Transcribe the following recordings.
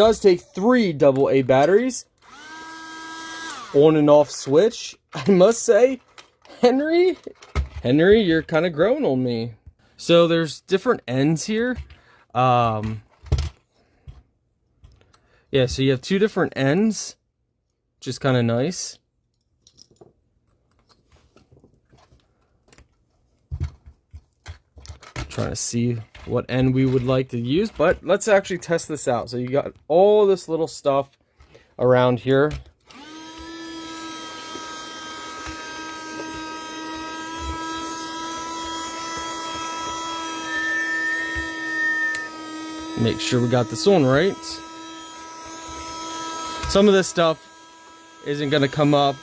does take 3 AA batteries. On and off switch. I must say, Henry, you're kind of growing on me. So there's different ends here. Yeah, so you have 2 different ends, which is kind of nice. Trying to see what end we would like to use, but let's actually test this out. So you got all this little stuff around here. Make sure we got this on right. Some of this stuff isn't going to come up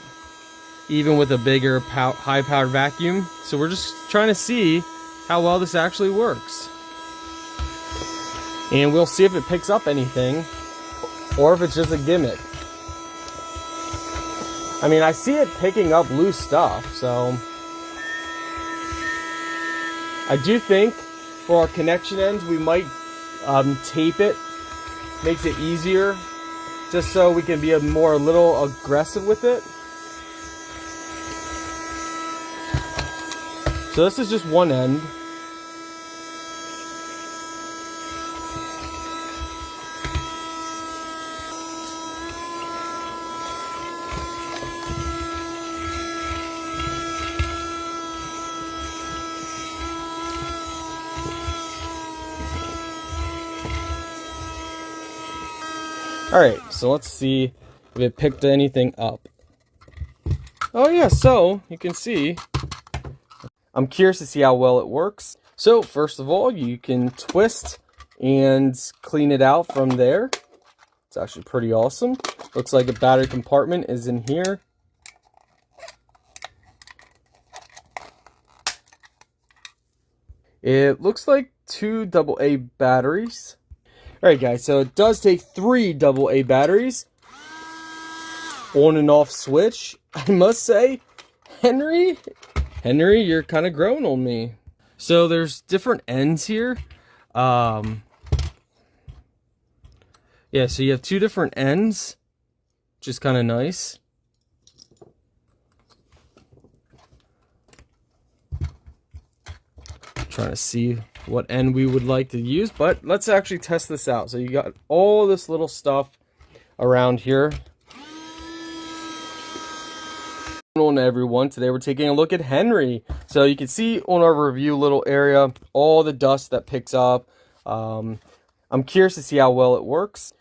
even with a bigger high-powered vacuum, so we're just trying to see how well this actually works. And we'll see if it picks up anything or if it's just a gimmick. I mean, I see it picking up loose stuff, so I do think for our connection ends we might tape it. Makes it easier, just so we can be a little aggressive with it. So this is just one end. Alright, so let's see if it picked anything up. Oh yeah, so you can see, I'm curious to see how well it works. So first of all, you can twist and clean it out from there. It's actually pretty awesome. Looks like a battery compartment is in here. It looks like 2 AA batteries. Alright guys, so it does take 3 AA batteries. On and off switch. I must say, Henry, you're kind of growing on me. So there's different ends here. Yeah, so you have 2 different ends, which is kind of nice. Trying to see what end we would like to use, but let's actually test this out. So you got all this little stuff around here. On everyone, today we're taking a look at Henry. So you can see on our review little area all the dust that picks up. I'm curious to see how well it works.